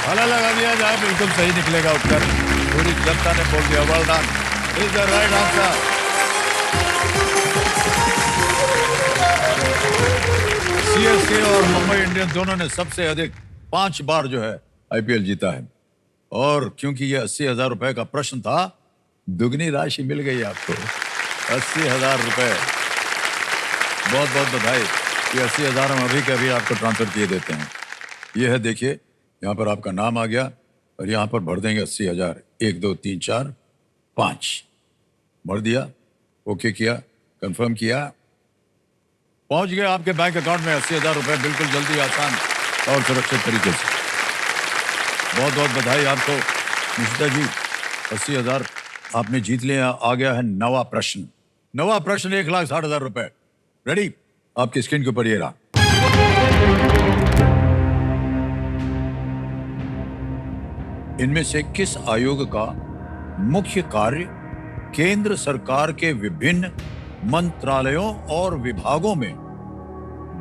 ताला लगा दिया जाए, बिल्कुल सही निकलेगा उत्तर। पूरी जनता ने बोल दिया। Well done. Is the right answer. CSK और मुंबई इंडियंस दोनों ने सबसे अधिक 5 बार जो है आईपीएल जीता है। और क्योंकि ये 80,000 रुपए का प्रश्न था, दुगनी राशि मिल गई आपको। 80,000 रुपए। बहुत बहुत बधाई। ये 80,000 हम अभी के अभी आपको ट्रांसफर किए देते हैं। ये है, देखिए यहाँ पर आपका नाम आ गया और यहाँ पर भर देंगे 80,000। 1 2 3 4 5 भर दिया, ओके किया, कंफर्म किया, पहुंच गए आपके बैंक अकाउंट में 80,000 रुपए, बिल्कुल जल्दी, आसान और सुरक्षित तरीके से। बहुत बहुत बधाई आपको निशिता जी। 80,000 आपने जीत लिया। आ गया है नवा प्रश्न। नवा प्रश्न 1,60,000 रुपए। रेडी? आपकी स्क्रीन के ऊपर ये रहा। इनमें से किस आयोग का मुख्य कार्य केंद्र सरकार के विभिन्न मंत्रालयों और विभागों में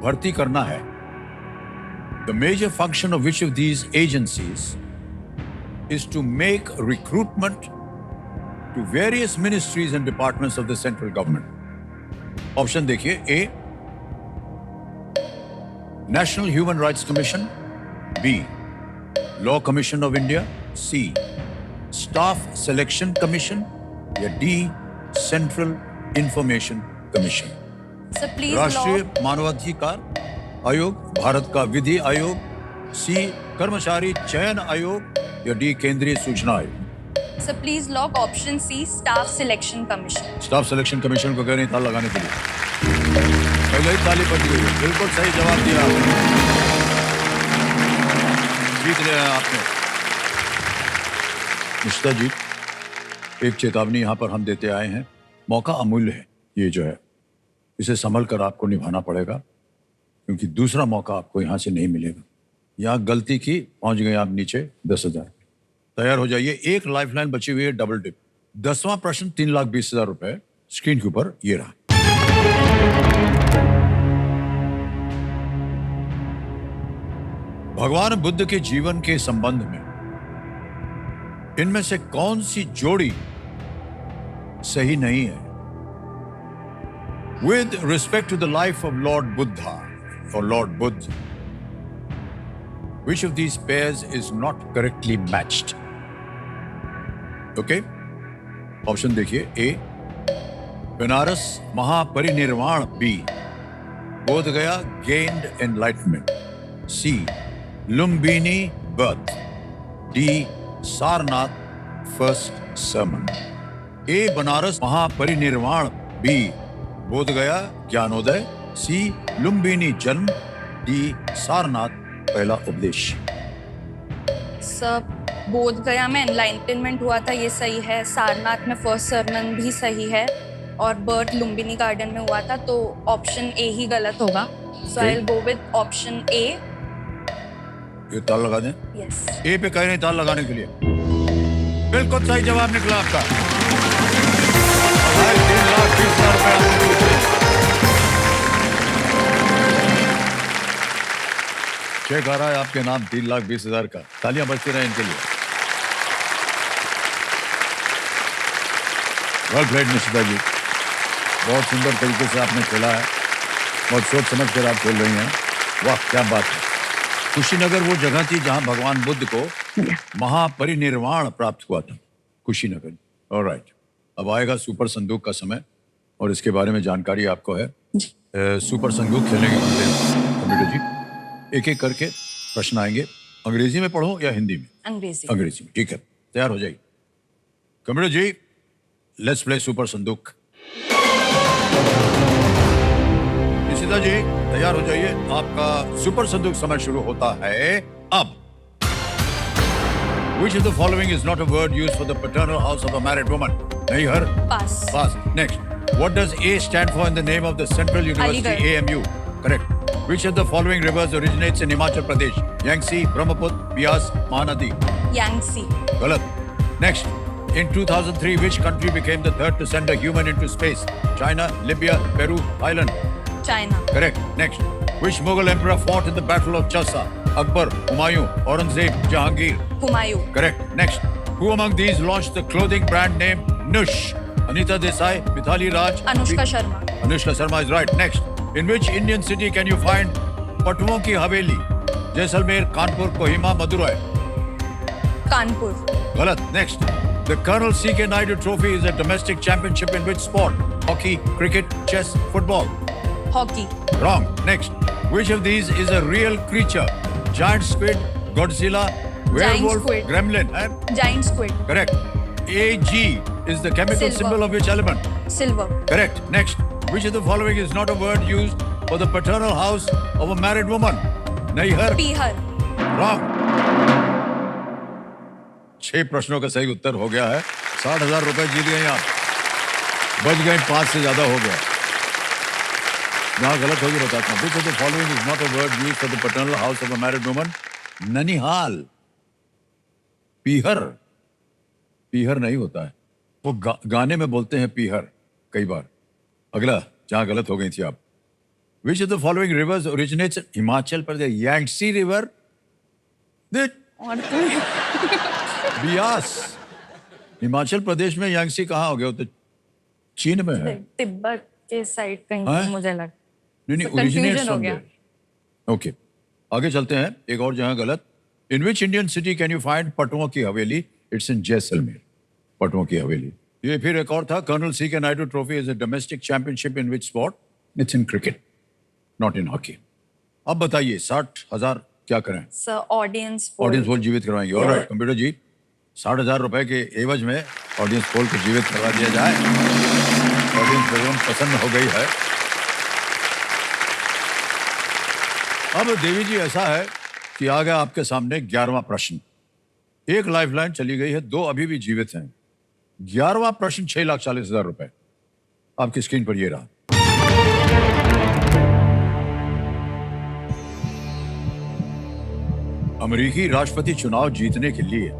भर्ती करना है? The major function of which of these agencies is to make recruitment to various ministries and departments of the central government? Option देखिए। A. National Human Rights Commission, B. Law Commission of India, C. Staff Selection Commission, या D. Central Information Commission? Sir please राष्ट्रीय लॉक मानवाधिकार आयोग, भारत का विधि आयोग, सी कर्मचारी चयन आयोग, या डी केंद्रीय सूचना आयोग? Sir please lock option C staff selection commission. Staff selection commission को कह रही ताला लगाने के लिए। पहले ही ताली बज गई। बिल्कुल सही जवाब दिया आपने। जीत लिया आपने। निशिता जी, एक चेतावनी यहाँ पर हम देते आए हैं। मौका अमूल्य है ये जो है, इसे संभल कर आपको निभाना पड़ेगा, क्योंकि दूसरा मौका आपको यहां से नहीं मिलेगा। यहां गलती की, पहुंच गए आप नीचे 10,000। तैयार हो जाइए। एक लाइफलाइन बची हुई है, डबल डिप। 10वां प्रश्न 3,20,000 रुपए। स्क्रीन के ऊपर ये रहा। भगवान बुद्ध के जीवन के संबंध में इनमें से कौन सी जोड़ी सही नहीं है? With respect to the life of Lord Buddha or Lord Buddha, which of these pairs is not correctly matched? Okay? Option देखिए। A. Banaras Mahaparinirvan, B. बोध गया gained enlightenment, C. Lumbini birth, D. Sarnath first sermon? A. Banaras Mahaparinirvan, B. बोध गया ज्ञानोदय, सी लुम्बिनी जन्म, डी सारनाथ पहला उपदेश? सर बोध गया में एनलाइटनमेंट हुआ था, ये सही है। सारनाथ में फर्स्ट सरमन भी सही है, और बर्थ लुम्बिनी गार्डन में हुआ था, तो ऑप्शन ए ही गलत होगा। So I will go with option A. ये ताल लगा दें। यस। ए पे कह रहे हैं ताल लगाने के लिए। बिल्कुल सही जवाब निकला आपका। 3,20,000 रुपए आपको मिले। चेक आ रहा है आपके नाम 3,20,000 का। तालियां बजती रहे इनके लिए। वेल प्लेड निशिता जी, बहुत सुंदर तरीके से आपने खेला है, बहुत सोच समझ कर आप खेल रही हैं। वाह क्या बात है। कुशीनगर वो जगह थी जहां भगवान बुद्ध को महापरिनिर्वाण प्राप्त हुआ था, कुशीनगर। ऑलराइट, अब आएगा सुपर संदूक का समय और इसके बारे में जानकारी आपको है। सुपर संदूक खेलेंगे कंप्यूटर जी। एक एक करके प्रश्न आएंगे। अंग्रेजी में पढ़ो या हिंदी में? अंग्रेजी। अंग्रेजी में, ठीक है। तैयार हो जाइए computer ji. Let's play super संदूक। निशिता जी तैयार हो जाइए, आपका सुपर संदूक समय शुरू होता है अब। Which of the following is not a word used for the paternal house of a married woman? नहीं हर। पास। Pass. Next. What does A stand for in the name of the Central University Aligarh. AMU? Correct. Which of the following rivers originates in Himachal Pradesh? Yangtze, Brahmaputra, Bias, Mahanadi. Yangtze. Galat. Next. In 2003, which country became the third to send a human into space? China, Libya, Peru, Thailand. China. Correct. Next. Which Mughal emperor fought in the Battle of Chausa? Akbar, Humayun, Aurangzeb, Jahangir. Humayun. Correct. Next. Who among these launched the clothing brand name Nush? Anita Desai, Mithali Raj. Anushka Sharma. Anushka Sharma is right. Next. In which Indian city can you find पटुओं की हवेली? जैसलमेर, कानपुर, कोहिमा, मदुरई. कानपुर। गलत. Next. The Colonel C.K. Naidu Trophy is a domestic championship in which sport? Hockey, cricket, chess, football. Hockey. Wrong. Next. Which of these is a real creature? Giant squid, Godzilla, werewolf, squid. gremlin. Giant squid. Correct. Ag is the chemical Silver. symbol of which element? Silver. Correct. Next. Which of the following is not a word used for the paternal house of a married woman? Naihar. पीहर। Wrong. 6 प्रश्नों का सही उत्तर हो गया है। 60,000 रुपए जीत गए आप। बच गए 5 से ज्यादा हो गया। जहाँ गलत होगी बताता हूँ। Which of the following is not a word used for the paternal house of a married woman? ननिहाल। पीहर। पीहर नहीं होता है, वो गाने में बोलते हैं पीहर कई बार। अगला जहां गलत हो गई थी आप। Which of the following rivers originates in Himachal Pradesh? Yangtze river, और तुम। बियास। हिमाचल प्रदेश में यांगसी कहाँ हो गया? वो तो चीन में है। तिब्बत के साइड कहीं हाँ? मुझे लगा। नहीं तो originates confusion हो from गया। there. Okay. आगे चलते हैं। एक और जहां गलत। In which Indian city can you find पटुओं की हवेली? It's in Jaisalmer. पटुओं की हवेली। ये फिर एक और था। Colonel C.K. Naidu Trophy is a domestic championship in which sport? It's in cricket, not in hockey. अब बताइए 60,000 क्या करें? सर ऑडियंस ऑडियंस पोल जीवित करवाएंगे। ऑलराइट कंप्यूटर जी, 60,000 रुपए के एवज में ऑडियंस पोल को जीवित करवा दिया जाए। ऑडियंस बेगम पसंद हो गई है। अब देवी जी ऐसा है कि आ गया आपके सामने 11वां प्रश्न। एक लाइफलाइन चली गई है, 2 अभी भी जीवित हैं। 11वां प्रश्न 6,40,000 रुपए आपकी स्क्रीन पर ये रहा। अमेरिकी राष्ट्रपति चुनाव जीतने के लिए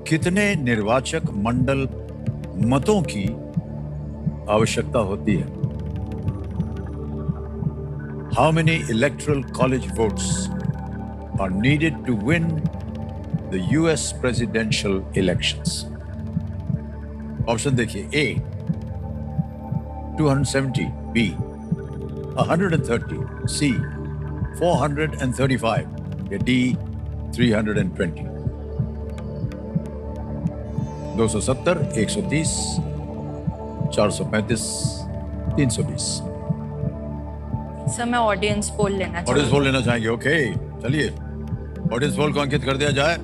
कितने निर्वाचक मंडल मतों की आवश्यकता होती है? How many electoral college votes are needed to win the US presidential elections? Option देखिए। A 270, B 130, C 435 या D 320। 270, 130, 435, 320। सर मैं ऑडियंस पोल लेना ऑडियंस चाहूँगी। पोल लेना चाहेंगे? ओके चलिए ऑडियंस पोल को अंकित कर दिया जाए।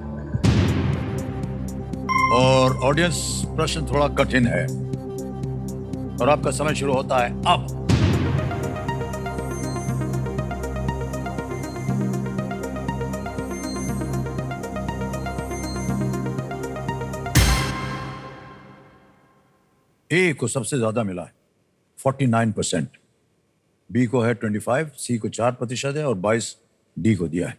और ऑडियंस प्रश्न थोड़ा कठिन है और आपका समय शुरू होता है अब। ए को सबसे ज्यादा मिला है 49%, बी को है 25, सी को 4% है और 22 डी को दिया है।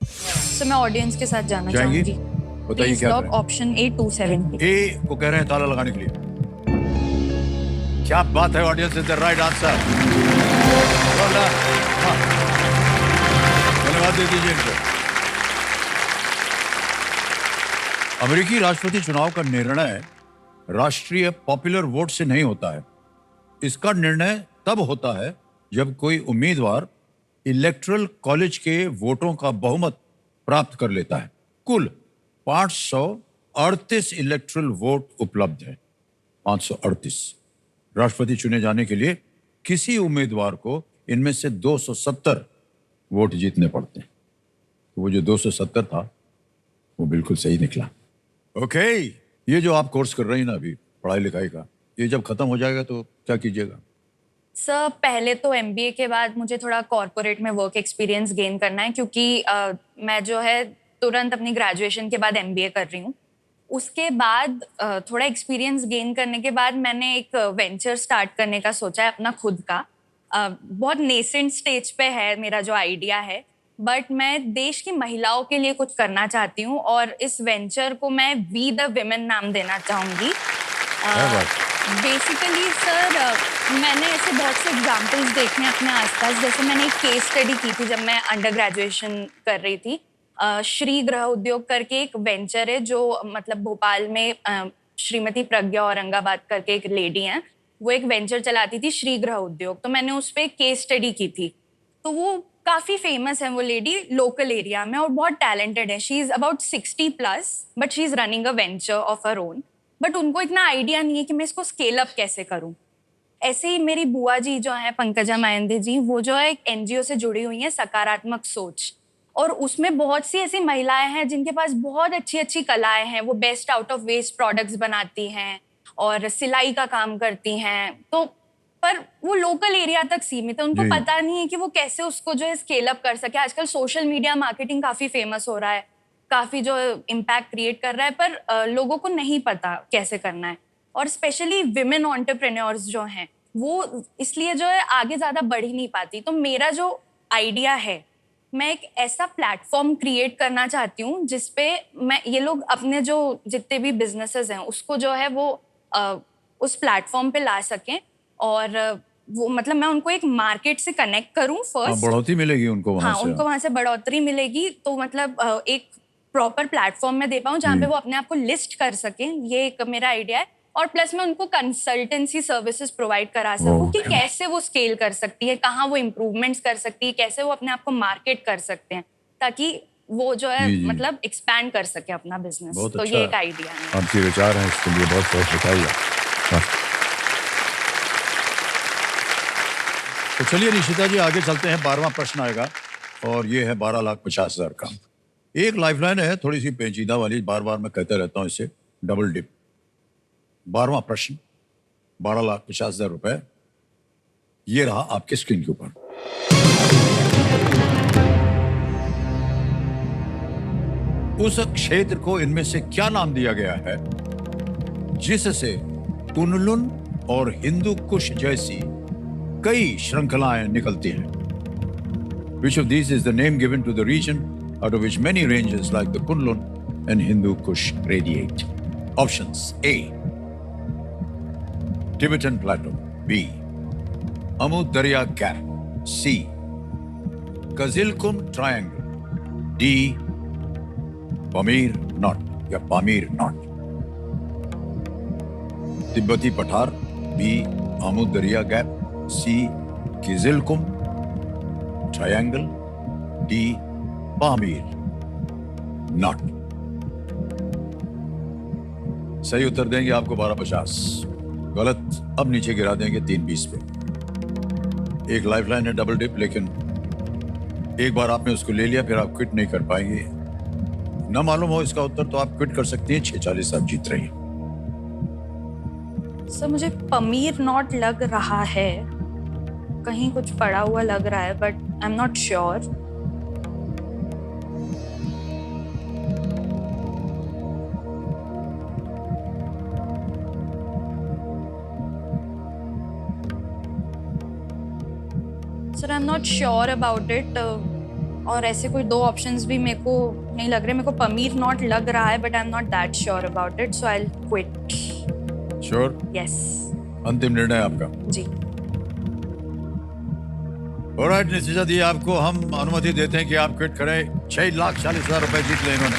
सर मैं ऑडियंस के साथ जाना जाएंगी? चाहूंगी। बताइए प्लीज क्या लॉक करें? Option A 270। ए को कह रहे हैं ताला लगाने के लिए। क्या बात है, audience is the right answer. धन्यवाद दे दीजिए इनको। अमेरिकी राष्ट्रपति चुनाव का निर्णय राष्ट्रीय पॉपुलर वोट से नहीं होता है। इसका निर्णय तब होता है जब कोई उम्मीदवार इलेक्टोरल कॉलेज के वोटों का बहुमत प्राप्त कर लेता है। कुल 538 इलेक्टोरल वोट उपलब्ध है। 538। राष्ट्रपति चुने जाने के लिए किसी उम्मीदवार को इनमें से 270 वोट जीतने पड़ते हैं। तो वो जो 270 था वो बिल्कुल सही निकला। ओके, ये जो आप कोर्स कर रही हैं ना अभी पढ़ाई लिखाई का, ये जब खत्म हो जाएगा तो क्या कीजिएगा? सर पहले तो एमबीए के बाद मुझे थोड़ा कॉर्पोरेट में वर्क एक्सपीरियंस गेन करना है, क्योंकि मैं जो है तुरंत अपनी ग्रेजुएशन के बाद एमबीए कर रही हूँ। उसके बाद थोड़ा एक्सपीरियंस गेन करने के बाद मैंने एक वेंचर स्टार्ट करने का सोचा है अपना खुद का। बहुत नेसेंट स्टेज पे है मेरा जो आइडिया है, बट मैं देश की महिलाओं के लिए कुछ करना चाहती हूँ और इस वेंचर को मैं वी द विमेन नाम देना चाहूँगी। बेसिकली सर मैंने ऐसे बहुत से एग्जाम्पल्स देखे हैं अपने आसपास। जैसे मैंने एक केस स्टडी की थी जब मैं अंडर ग्रेजुएशन कर रही थी। श्री गृह उद्योग करके एक वेंचर है जो मतलब भोपाल में श्रीमती प्रज्ञा औरंगाबाद करके एक लेडी हैं, वो एक वेंचर चलाती थी श्री गृह उद्योग। तो मैंने उस पर एक केस स्टडी की थी। तो वो काफ़ी फेमस है वो लेडी लोकल एरिया में और बहुत टैलेंटेड है। She is about 60+ but she is running a venture of her own. But उनको इतना आइडिया नहीं है कि मैं इसको स्केल अप कैसे करूं। ऐसे ही मेरी बुआ जी जो है पंकजा मायंदे जी, वो जो है एक एनजीओ से जुड़ी हुई हैं सकारात्मक सोच, और उसमें बहुत सी ऐसी महिलाएं हैं जिनके पास बहुत अच्छी अच्छी कलाएं हैं। वो best out of waste products बनाती हैं और सिलाई का काम करती हैं। तो पर वो लोकल एरिया तक सीमित है, उनको पता नहीं है कि वो कैसे उसको जो है स्केल अप कर सके। आजकल सोशल मीडिया मार्केटिंग काफ़ी फेमस हो रहा है, काफ़ी जो इम्पैक्ट क्रिएट कर रहा है, पर लोगों को नहीं पता कैसे करना है। और स्पेशली विमेन एंटरप्रेन्योर्स जो हैं वो इसलिए जो है आगे ज़्यादा बढ़ ही नहीं पाती। तो मेरा जो आइडिया है, मैं एक ऐसा प्लेटफॉर्म क्रिएट करना चाहती हूँ जिसपे मैं ये लोग अपने जो जितने भी बिजनेसेस हैं उसको जो है वो उस प्लेटफॉर्म पे ला सकें और वो मतलब मैं उनको एक मार्केट से कनेक्ट करूँ फर्स्ट। बढ़ोतरी मिलेगी उनको वहाँ हाँ, से। उनको वहाँ से बढ़ोतरी मिलेगी। तो मतलब एक प्रॉपर प्लेटफॉर्म में दे पाऊँ जहाँ पे वो अपने आप को लिस्ट कर सकें, ये एक मेरा आइडिया है। और प्लस मैं उनको कंसल्टेंसी सर्विसेज प्रोवाइड करा सकूँ कि कैसे वो स्केल कर सकती है, कहाँ वो इम्प्रूवमेंट्स कर सकती है, कैसे वो अपने आप को मार्केट कर सकते हैं, ताकि वो जो है मतलब एक्सपैंड कर सके अपना बिजनेस। तो ये एक आइडिया है। आपके विचार हैं इसके लिए, बहुत बहुत बताइए। तो चलिए निशिता जी आगे चलते हैं। 12वां प्रश्न आएगा और ये है 12,50,000 का। एक लाइफलाइन है थोड़ी सी पेचीदा वाली, बार बार मैं कहते रहता हूँ इसे, डबल डिप। 12वां प्रश्न 12,50,000 रुपए, ये रहा आपके स्क्रीन के ऊपर। उस क्षेत्र को इनमें से क्या नाम दिया गया है जिससे कुनलुन और हिंदू कुश जैसी कई श्रृंखलाएं निकलती हैं? Which of these is the name given to the region out of which many ranges like the Kunlun and Hindu Kush radiate? Options: A, Tibetan Plateau; B, Amu Darya Gap; C, Kazilkum Triangle; D, Pamir Knot या Pamir Knot. तिब्बती पठार, B, Amu Darya Gap; C, Kizilkum Triangle; D, Pamir Knot. सही उत्तर देंगे आपको 12,50, गलत अब नीचे गिरा देंगे 3,20 पे। एक लाइफलाइन है डबल डिप, लेकिन एक बार आपने उसको ले लिया फिर आप क्विट नहीं कर पाएंगे। न मालूम हो इसका उत्तर तो आप क्विट कर सकती हैं। 640 आप जीत रही हैं। सर मुझे पमीर नॉट लग रहा है, कहीं कुछ पड़ा हुआ लग रहा है, but I am not sure. Sir I am not sure about it. और ऐसे कोई दो ऑप्शंस भी मेरे को नहीं लग रहे। मेरे को पमीर नॉट लग रहा है, but I am not that sure about it, so I will quit. Sure? Yes. अंतिम निर्णय आपका? जी। ऑलराइट निशिता जी, आपको हम अनुमति देते हैं कि आप क्विट करें। 6,40,000 रुपए जीत ले इन्होंने।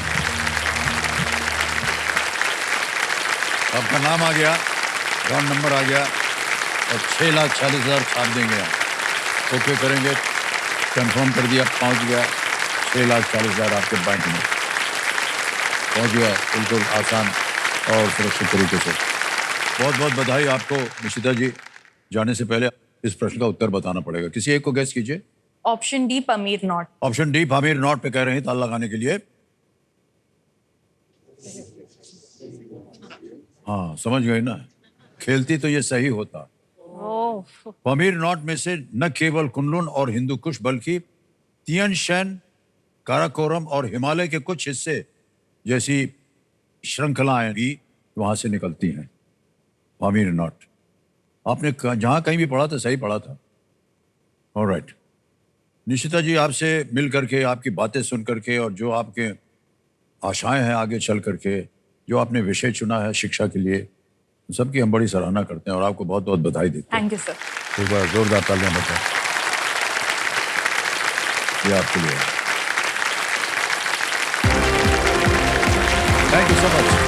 आपका नाम आ गया, राउंड नंबर आ गया और 6,40,000 छाप देंगे आप। ओके करेंगे, कंफर्म कर दिया, पहुंच गया 6,40,000 आपके बैंक में पहुंच गया, बिल्कुल आसान और सुरक्षित तरीके से। बहुत बहुत बधाई आपको निशिता जी। जाने से पहले इस प्रश्न का उत्तर बताना पड़ेगा। किसी एक को गैस कीजिए। Option D Pamir knot. Option D Pamir knot पे कह रहे हैं ताला लगाने के लिए। हाँ, समझ गए ना, खेलती तो ये सही होता। ओह, पामीर नॉट में से न केवल कुनलुन और हिंदू कुश बल्कि तियन शैन, काराकोरम और हिमालय के कुछ हिस्से जैसी श्रृंखलाएं भी वहां से निकलती हैं। पामीर नॉट आपने जहां कहीं भी पढ़ा था सही पढ़ा था। ऑलराइट, निशिता जी, आपसे मिल करके, आपकी बातें सुन करके और जो आपके आशाएं हैं आगे चल करके, जो आपने विषय चुना है शिक्षा के लिए, उन सबकी हम बड़ी सराहना करते हैं और आपको बहुत बहुत बधाई देते हैं। Thank you sir. एक बार जोरदार तालियां बजाएं। ये आपके लिए। Thank you so much.